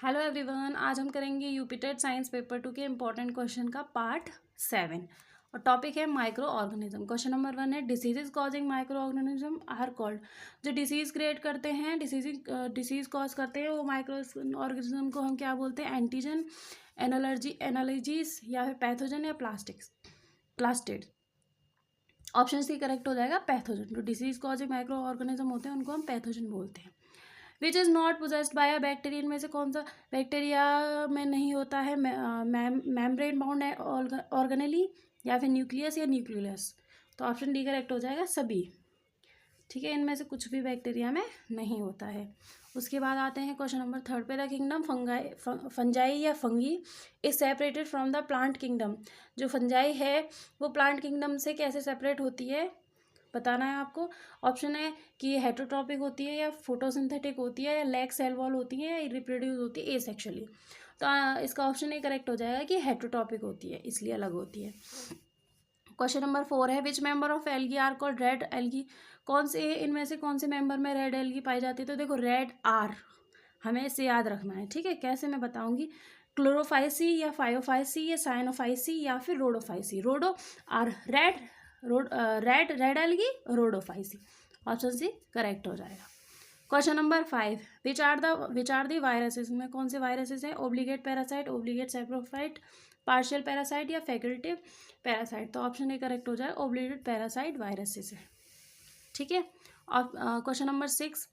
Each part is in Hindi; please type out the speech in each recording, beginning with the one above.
हेलो एवरीवन, आज हम करेंगे यूपीटेट साइंस पेपर 2 के इम्पोर्टेंट क्वेश्चन का पार्ट 7 और टॉपिक है माइक्रो ऑर्गेनिज्म। क्वेश्चन नंबर 1 है diseases causing micro organism are called. जो डिसीज क्रिएट करते हैं, डिसीज कॉज करते हैं, वो माइक्रो ऑर्गेनिज्म को हम क्या बोलते हैं? एंटीजन, एनालॉजीज या फिर पैथोजन या प्लास्टिड। ऑप्शन सी करेक्ट हो जाएगा, पैथोजन। जो डिसीज कॉजिंग माइक्रो ऑर्गेनिज्म होते हैं उनको हम पैथोजन बोलते हैं। Which is not possessed by a bacteria, इनमें से कौन सा बैक्टीरिया में नहीं होता है? मेम्ब्रेन बाउंड ऑर्गेनेली या फिर न्यूक्लियस या न्यूक्लियस। तो ऑप्शन डी करेक्ट हो जाएगा, सभी। ठीक है, इनमें से कुछ भी बैक्टीरिया में नहीं होता है। उसके बाद आते हैं क्वेश्चन नंबर 3 पे। द किंगडम फंजाई या fungi is separated from the plant kingdom. जो फंजाई है वो प्लांट किंगडम से कैसे सेपरेट होती है, बताना है आपको। ऑप्शन है कि हेटरोट्रॉपिक होती है या फोटोसिंथेटिक होती है या लैक सेल वॉल होती है या रिप्रोड्यूस होती है एसेक्सुअली। तो इसका ऑप्शन ए करेक्ट हो जाएगा कि हेटरोट्रॉपिक होती है, इसलिए अलग होती है। क्वेश्चन नंबर 4 है which member of algae are called red algae. कौन से इनमें से कौन से मेंबर में रेड एल्गी पाई जाती है? तो देखो, रेड आर हमें इसे याद रखना है। ठीक है, कैसे मैं बताऊंगी। क्लोरोफाइसी या फायोफाइसी या साइनोफाइसी या फिर Rhodophyceae. Rhodo are red algae Rhodophyceae. Option C correct हो जाएगा। Question number 5 which are the viruses. में कौन से वायरसेस हैं? Obligate parasite, obligate saprophyte, partial parasite या फैकल्टेटिव पैरासाइट। तो ऑप्शन ए करेक्ट हो जाए, ओब्लिगेट पैरासाइट वायरसेस है। ठीक है। और question number 6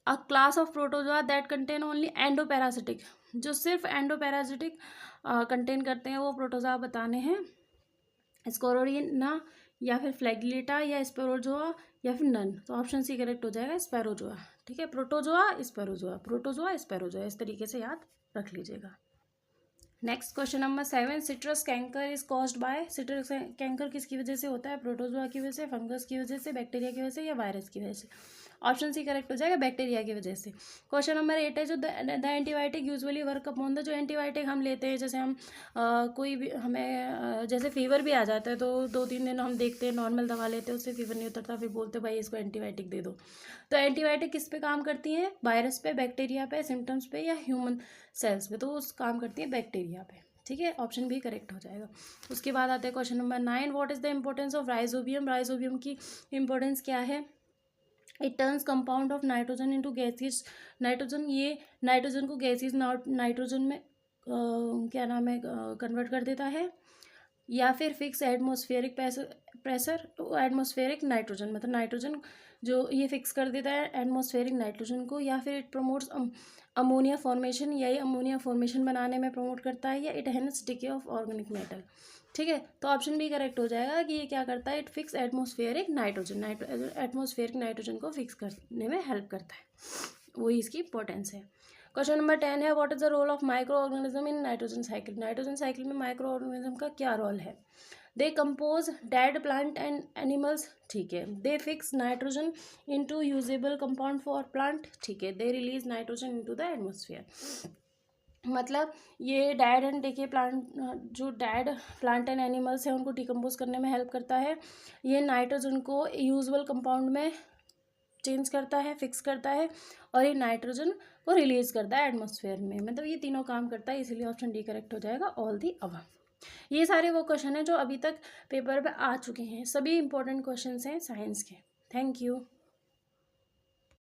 a class of protozoa that contain only endoparasitic. जो सिर्फ एंडोपैरासिटिक कंटेन करते हैं वो प्रोटोजोआ बताने हैं। स्कोरोडिना या फिर फ्लैगिलेटा या स्पेरोजोआ या फिर नन। तो ऑप्शन सी करेक्ट हो जाएगा, स्पेरोजोआ। ठीक है, प्रोटोजोआ स्पेरोजोआ इस तरीके से याद रख लीजिएगा। Next question number 7 citrus canker is caused by. Citrus canker किसकी वजह से होता है? प्रोटोजोआ की वजह से, फंगस की वजह से, बैक्टीरिया की वजह से या वायरस की वजह से। ऑप्शन सी करेक्ट हो जाएगा, बैक्टीरिया की वजह से। क्वेश्चन नंबर 8 है जो the antibiotic usually work upon the. जो एंटीबायोटिक हम लेते हैं, जैसे हम कोई भी हमें जैसे फीवर भी आ जाता है तो 2-3 दिन हम देखते हैं नॉर्मल दवा लेते हैं, उससे फीवर नहीं उतरता, फिर बोलते भाई इसको एंटीबायोटिक दे दो। तो एंटीबायोटिक किस पे काम करती हैं? वायरस पे, बैक्टीरिया पे, सिम्टम्स पे या ह्यूमन सेल्स पे। तो उस काम करती है बैक्टीरिया पे। ठीक है, ऑप्शन भी करेक्ट हो जाएगा। उसके बाद आते हैं question number 9 what is the importance of rhizobium. Rhizobium की इंपॉर्टेंस क्या है? It turns compound of nitrogen into gases. Nitrogen, ये नाइट्रोजन को गैसेस नाइट्रोजन में क्या नाम है, कन्वर्ट कर देता है। या फिर fix atmospheric pressure to atmospheric nitrogen, मतलब नाइट्रोजन जो ये फिक्स कर देता है एटमॉस्फेरिक नाइट्रोजन को। या फिर इट प्रमोट्स अमोनिया फॉर्मेशन, यही अमोनिया फॉर्मेशन बनाने में प्रमोट करता है। या it helps decay of organic metal. ठीक है, तो ऑप्शन भी करेक्ट हो जाएगा कि ये क्या करता है? It fix atmospheric nitrogen, atmospheric nitrogen को फिक्स करने में हेल्प करता है, वही इसकी इंपॉर्टेंस है। क्वेश्चन नंबर 10 है what is the role of micro organism in nitrogen cycle. Nitrogen cycle में माइक्रो ऑर्गेनिज्म का क्या रोल है? They compose dead plant and animals. ठीक है। They fix nitrogen into usable compound for plant. ठीक है। They release nitrogen into the atmosphere. मतलब ये डेड एंड डिके प्लांट, जो डेड प्लांट एंड एनिमल्स हैं उनको डिकम्पोज करने में हेल्प करता है। ये नाइट्रोजन को यूजुअल कंपाउंड में चेंज करता है, फिक्स करता है, और ये नाइट्रोजन को रिलीज करता है एटमॉस्फेयर में। मतलब ये तीनों काम करता है, इसीलिए ऑप्शन डी करेक्ट हो जाएगा, ऑल दी अबव। ये सारे वो क्वेश्चन हैं जो अभी तक पेपर पे आ चुके हैं, सभी इंपॉर्टेंट क्वेश्चंस हैं साइंस के। Thank you.